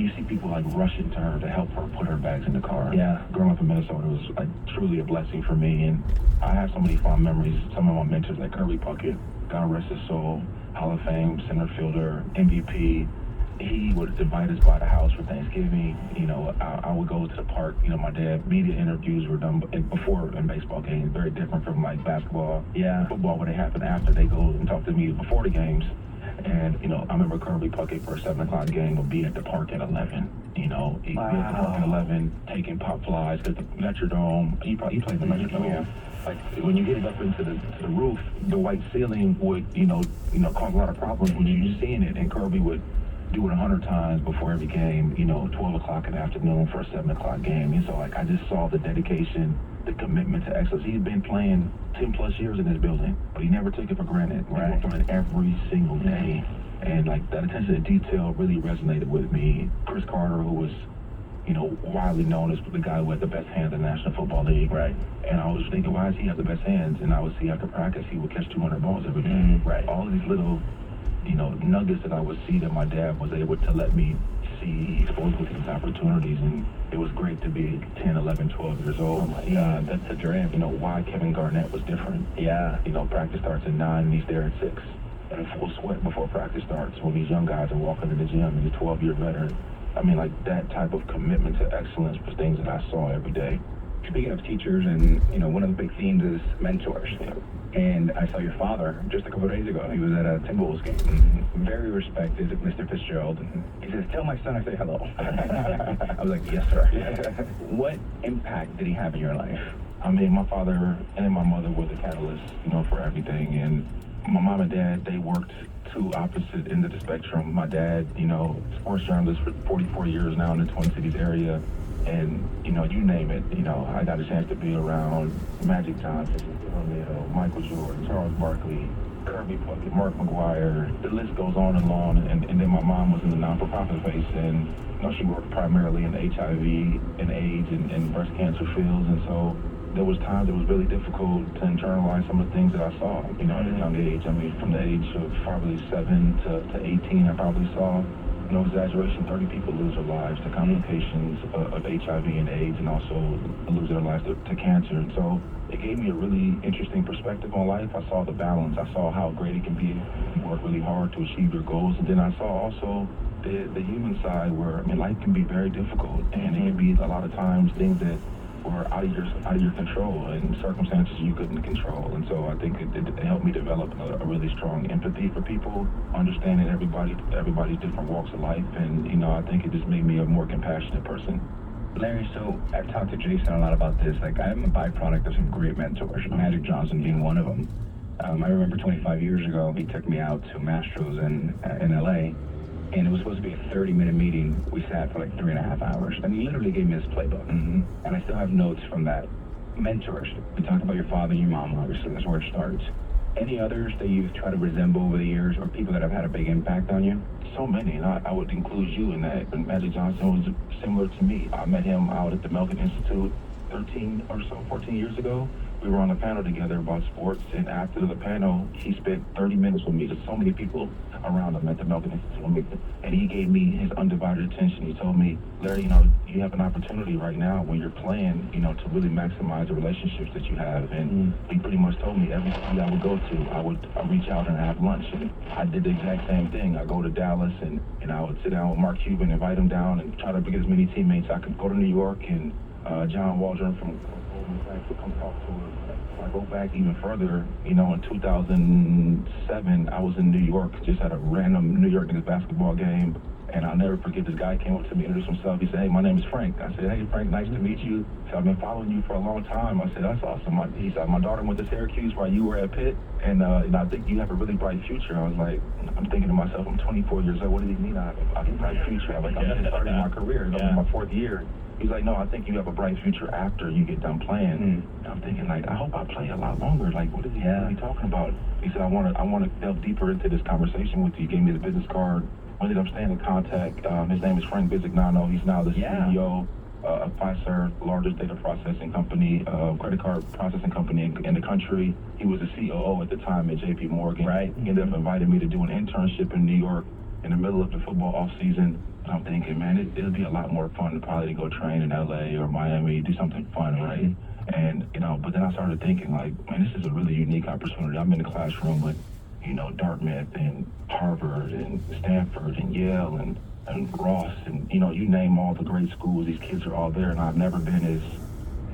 you see people like rushing to her to help her put her bags in the car. Yeah. Growing up in Minnesota was like truly a blessing for me, and I have so many fond memories. Some of my mentors like Kirby Puckett, God rest his soul, Hall of Fame center fielder, MVP. He would invite us by the house for Thanksgiving. You know, I would go to the park. You know, my dad, media interviews were done before in baseball games. Very different from like basketball. Yeah. Football, where they happen after they go and talk to me before the games. And, you know, I remember Kirby Puckett for a 7 o'clock game would be at the park at 11. You know, he'd be at the park at 11, taking pop flies because the Metrodome, he played the Metrodome. Yeah. Like, when you get it up into the roof, the white ceiling would, you know, cause a lot of problems when you're seeing it. And Kirby would do it 100 times before every game, you know, 12 o'clock in the afternoon for a 7 o'clock game. And so, like, I just saw the dedication, the commitment to excellence. He's been playing 10 plus years in this building, but he never took it for granted. He worked on it every single day. And, like, that attention to detail really resonated with me. Chris Carter, who was, you know, widely known as the guy who had the best hands in the National Football League. Right. And I was thinking, why does he have the best hands? And I would see after practice, he would catch 200 balls every day. Right. All of these little, you know, nuggets that I would see that my dad was able to let me see, exposed with these opportunities. And it was great to be 10, 11, 12 years old. Oh my God, that's a dream. You know, why Kevin Garnett was different. Yeah. You know, practice starts at 9 and he's there at 6. And full sweat before practice starts when these young guys are walking to the gym and he's a 12-year veteran. I mean, like, that type of commitment to excellence was things that I saw every day. Speaking of teachers, and, you know, one of the big themes is mentors. And I saw your father just a couple of days ago. He was at a Timberwolves game. Very respected, Mr. Fitzgerald. And he says, tell my son I say hello. I was like, yes, sir. What impact did he have in your life? I mean, my father and my mother were the catalyst, you know, for everything. And my mom and dad, they worked two opposite ends of the spectrum. My dad, you know, sports journalist for 44 years now in the Twin Cities area. And, you know, you name it, you know, I got a chance to be around Magic Johnson, Michael Jordan, Charles Barkley, Kirby Puckett, Mark McGuire. The list goes on and on. And then my mom was in the non-for-profit space, and, you know, she worked primarily in the HIV and AIDS and breast cancer fields. And so there was times it was really difficult to internalize some of the things that I saw, you know, at a young age. I mean, from the age of probably 7 to 18, I probably saw, no exaggeration, 30 people lose their lives to complications of HIV and AIDS, and also lose their lives to cancer. And so it gave me a really interesting perspective on life. I saw the balance. I saw how great it can be if you work really hard to achieve your goals. And then I saw also the human side where, I mean, life can be very difficult, and it can be a lot of times things that were out of your control and circumstances you couldn't control. And so I think it helped me develop a really strong empathy for people, understanding everybody's different walks of life. And, you know, I think it just made me a more compassionate person. Larry, so I've talked to Jason a lot about this. Like, I'm a byproduct of some great mentors, Magic Johnson being one of them. I remember 25 years ago, he took me out to Mastro's in LA, and it was supposed to be a 30-minute meeting. We sat for like 3.5 hours, and he literally gave me this playbook. And I still have notes from that. Mentors. We talked about your father and your mom, obviously. That's where it starts. Any others that you've tried to resemble over the years, or people that have had a big impact on you? So many, and I would include you in that. And Magic Johnson was similar to me. I met him out at the Milken Institute 14 years ago. We were on a panel together about sports, and after the panel, he spent 30 minutes with me. There's so many people around him at the Milken Institute, and he gave me his undivided attention. He told me, Larry, you know, you have an opportunity right now when you're playing, you know, to really maximize the relationships that you have. And he pretty much told me every city I would go to, I'd reach out and have lunch. And I did the exact same thing. I go to Dallas, and I would sit down with Mark Cuban, invite him down, and try to get as many teammates. I could go to New York, and John Waldron from Goldman Sachs would come talk to us. I go back even further, you know, in 2007, I was in New York, just at a random New York Knicks basketball game, and I'll never forget, this guy came up to me, introduced himself. He said, hey, my name is Frank. I said, hey, Frank, nice to meet you. He said, I've been following you for a long time. I said, that's awesome. He said, my daughter went to Syracuse while you were at Pitt, and I think you have a really bright future. I was like, I'm thinking to myself, I'm 24 years old. What does he mean I have a bright future? I'm just starting my career. I'm in my 4th year. He's like, no, I think you have a bright future after you get done playing. And I'm thinking, like, I hope I play a lot longer. Like, what is he really talking about? He said, I want to delve deeper into this conversation with you. He gave me the business card. We ended up staying in contact. His name is Frank Bisignano. He's now the CEO of Fiserv, largest data processing company, credit card processing company in the country. He was the COO at the time at JP Morgan. Right. He ended up inviting me to do an internship in New York in the middle of the football offseason. And I'm thinking, man, it'd be a lot more fun to probably go train in LA or Miami, do something fun, right? And, but then I started thinking, like, man, this is a really unique opportunity. I'm in the classroom with, Dartmouth and Harvard and Stanford and Yale and Ross and, you name all the great schools. These kids are all there, and I've never been as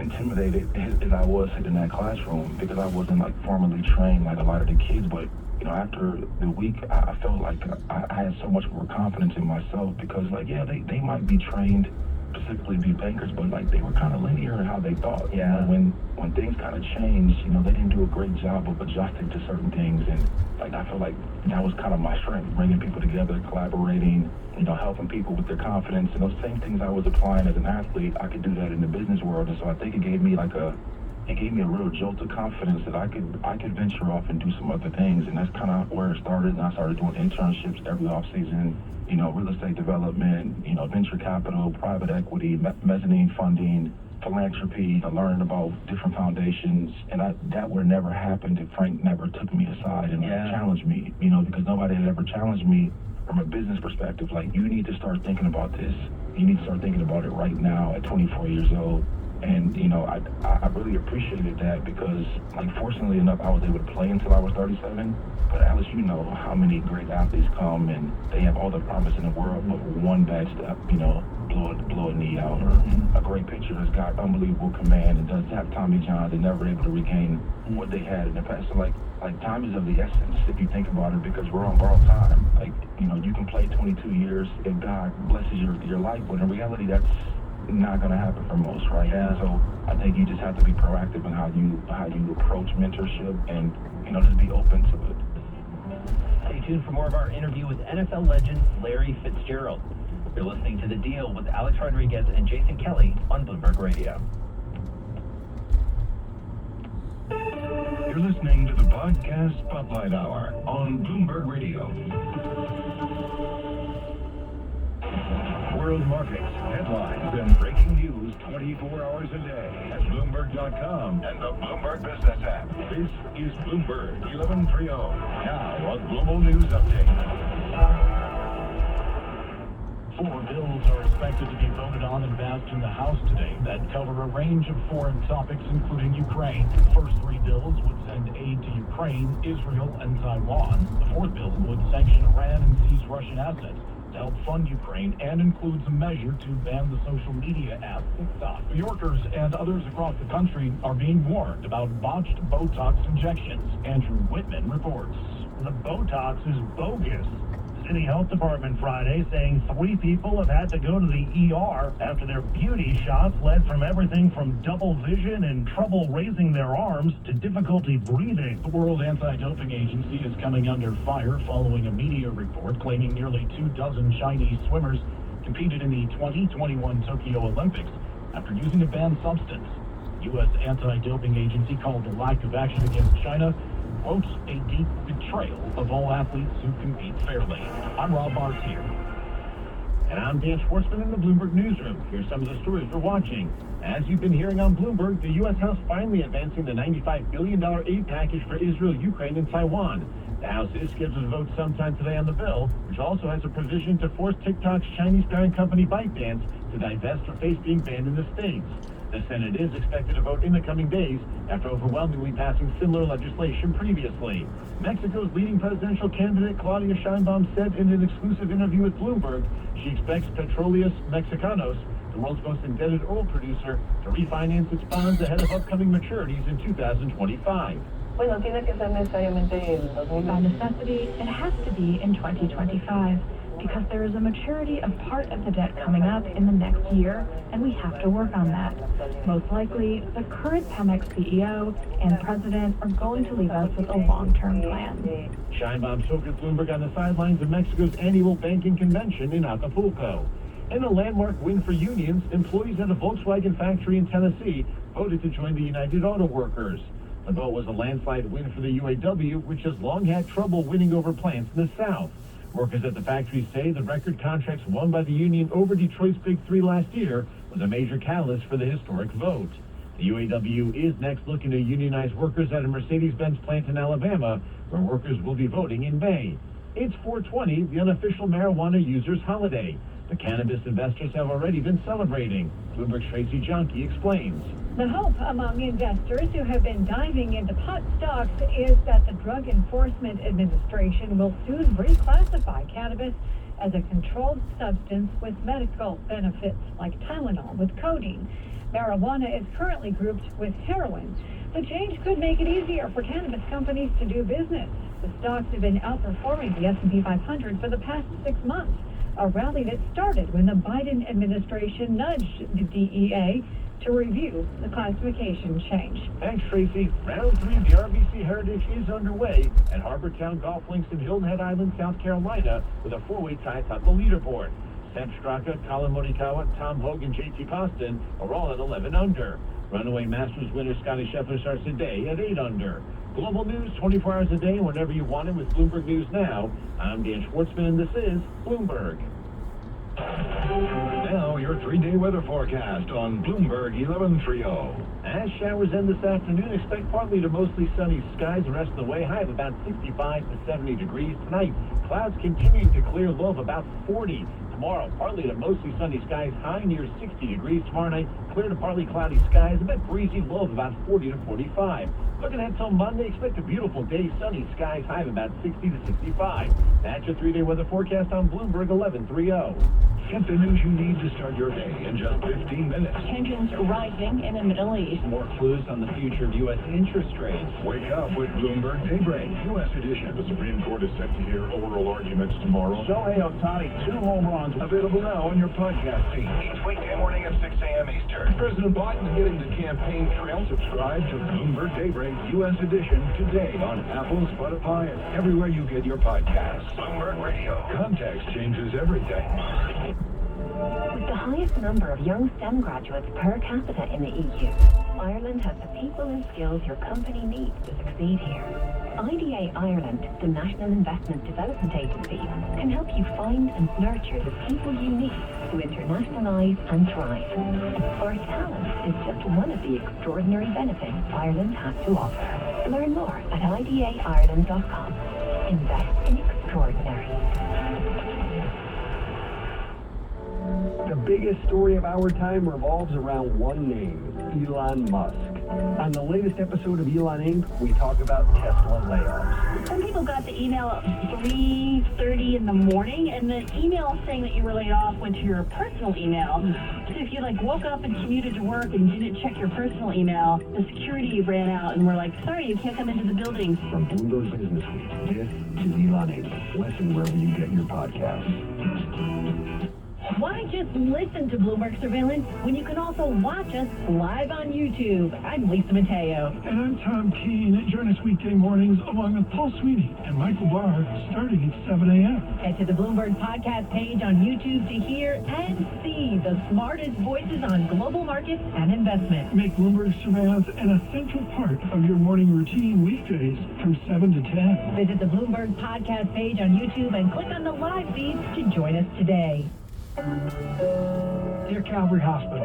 intimidated as I was in that classroom because I wasn't, like, formally trained like a lot of the kids, but after the week, I felt like I had so much more confidence in myself because, like, yeah, they might be trained specifically to be bankers, but, like, they were kind of linear in how they thought. Yeah. When things kind of changed, they didn't do a great job of adjusting to certain things, and, like, I feel like that was kind of my strength, bringing people together, collaborating, helping people with their confidence, and those same things I was applying as an athlete, I could do that in the business world, and so I think it gave me a real jolt of confidence that I could venture off and do some other things, and that's kind of where it started. And I started doing internships every off season, real estate development, venture capital, private equity, mezzanine funding, philanthropy, learning about different foundations, and that would have never happened if Frank never took me aside and challenged me, because nobody had ever challenged me from a business perspective. Like, you need to start thinking about this. You need to start thinking about it right now at 24 years old. And, I really appreciated that because, like, fortunately enough, I was able to play until I was 37. But Alice, how many great athletes come and they have all the promise in the world, but one bad step, blow a knee out, or a great pitcher that's got unbelievable command and doesn't have Tommy John, they're never able to regain what they had in the past. So, like time is of the essence if you think about it, because we're on borrowed time. Like, you can play 22 years if God blesses your life, but in reality, that's not going to happen for most, right? Yeah. So I think you just have to be proactive in how you approach mentorship, and just be open to it. Stay tuned for more of our interview with NFL legend Larry Fitzgerald. You're listening to The Deal with Alex Rodriguez and Jason Kelly on Bloomberg Radio. You're listening to the Podcast Spotlight Hour on Bloomberg Radio. World markets, headlines, and breaking news 24 hours a day at Bloomberg.com and the Bloomberg Business app. This is Bloomberg 1130. Now, a global news update. 4 bills are expected to be voted on and passed in the House today that cover a range of foreign topics, including Ukraine. The first 3 bills would send aid to Ukraine, Israel, and Taiwan. The 4th bill would sanction Iran and seize Russian assets to help fund Ukraine, and includes a measure to ban the social media app TikTok. New Yorkers and others across the country are being warned about botched Botox injections. Andrew Whitman reports. The Botox is bogus. City Health Department Friday saying 3 people have had to go to the ER after their beauty shots led from everything from double vision and trouble raising their arms to difficulty breathing. The World Anti-Doping Agency is coming under fire following a media report claiming nearly 24 Chinese swimmers competed in the 2021 Tokyo Olympics after using a banned substance. U.S. Anti-Doping Agency called the lack of action against China, quote, a deep betrayal of all athletes who compete fairly. I'm Rob Bartier. And I'm Dan Schwartzman in the Bloomberg Newsroom. Here's some of the stories we're watching. As you've been hearing on Bloomberg, the U.S. House finally advancing the $95 billion aid package for Israel, Ukraine, and Taiwan. The House is scheduled to vote sometime today on the bill, which also has a provision to force TikTok's Chinese parent company ByteDance to divest her face being banned in the States. The Senate is expected to vote in the coming days after overwhelmingly passing similar legislation previously. Mexico's leading presidential candidate Claudia Sheinbaum said in an exclusive interview with Bloomberg she expects Petróleos Mexicanos, the world's most indebted oil producer, to refinance its bonds ahead of upcoming maturities in 2025. Bueno, tiene que ser necesariamente el 2020. By necessity, it has to be in 2025 because there is a maturity of part of the debt coming up in the next year, and we have to work on that. Most likely, the current Pemex CEO and president are going to leave us with a long-term plan. Sheinbaum spoke at Bloomberg on the sidelines of Mexico's annual banking convention in Acapulco. In a landmark win for unions, employees at a Volkswagen factory in Tennessee voted to join the United Auto Workers. The vote was a landslide win for the UAW, which has long had trouble winning over plants in the South. Workers at the factory say the record contracts won by the union over Detroit's Big Three last year was a major catalyst for the historic vote. The UAW is next looking to unionize workers at a Mercedes-Benz plant in Alabama, where workers will be voting in May. It's 420, the unofficial marijuana users' holiday. The cannabis investors have already been celebrating. Bloomberg's Tracy Jonke explains. The hope among investors who have been diving into pot stocks is that the Drug Enforcement Administration will soon reclassify cannabis as a controlled substance with medical benefits like Tylenol with codeine. Marijuana is currently grouped with heroin. The change could make it easier for cannabis companies to do business. The stocks have been outperforming the S&P 500 for the past 6 months, a rally that started when the Biden administration nudged the DEA to review the classification change. Thanks, Tracy. Round 3 of the RBC Heritage is underway at Harbortown Golf Links in Hilton Head Island, South Carolina, with a 4-way tie atop the leaderboard. Seb Straka, Colin Morikawa, Tom Hogue, and JT Poston are all at 11 under. Runaway Masters winner Scotty Scheffler starts the day at 8 under. Global news 24 hours a day, whenever you want it, with Bloomberg News Now. I'm Dan Schwartzman, and this is Bloomberg. Now, your 3-day weather forecast on Bloomberg 1130. As showers end this afternoon, expect partly to mostly sunny skies the rest of the way. High of about 65 to 70 degrees tonight. Clouds continuing to clear, low of about 40. Tomorrow, partly to mostly sunny skies, high near 60 degrees. Tomorrow night, clear to partly cloudy skies, a bit breezy, low of about 40 to 45. Looking ahead till Monday, expect a beautiful day, sunny skies, high of about 60 to 65. That's your 3-day weather forecast on Bloomberg 1130. Get the news you need to start your day in just 15 minutes. Tensions rising in the Middle East. More clues on the future of U.S. interest rates. Wake up with Bloomberg Daybreak, U.S. edition. The Supreme Court is set to hear oral arguments tomorrow. Shohei Ohtani, 2 home runs. Available now on your podcast feed. Each weekday morning at 6 a.m. Eastern. President Biden getting the campaign trail. Subscribe to Bloomberg Daybreak, U.S. edition, today on Apple, Spotify, and everywhere you get your podcasts. Bloomberg Radio. Context changes everything. With the highest number of young STEM graduates per capita in the EU, Ireland has the people and skills your company needs to succeed here. IDA Ireland, the National Investment Development Agency, can help you find and nurture the people you need to internationalise and thrive. Our talent is just one of the extraordinary benefits Ireland has to offer. Learn more at idaireland.com. Invest in extraordinary. The biggest story of our time revolves around one name, Elon Musk. On the latest episode of Elon Inc., we talk about Tesla layoffs. Some people got the email at 3:30 in the morning, and the email saying that you were laid off went to your personal email. So if you woke up and commuted to work and didn't check your personal email, the security ran out and were like, sorry, you can't come into the building. From Bloomberg Business Week, this is Elon Inc. Listen wherever you get your podcasts. Why just listen to Bloomberg Surveillance when you can also watch us live on YouTube? I'm Lisa Mateo. And I'm Tom Keene. Join us weekday mornings along with Paul Sweeney and Michael Barr starting at 7 a.m. Head to the Bloomberg podcast page on YouTube to hear and see the smartest voices on global markets and investment. Make Bloomberg Surveillance an essential part of your morning routine weekdays from 7 to 10. Visit the Bloomberg podcast page on YouTube and click on the live feed to join us today. Dear Calvary Hospital,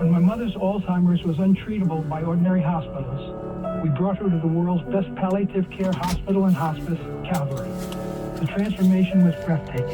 when my mother's Alzheimer's was untreatable by ordinary hospitals, we brought her to the world's best palliative care hospital and hospice, Calvary. The transformation was breathtaking.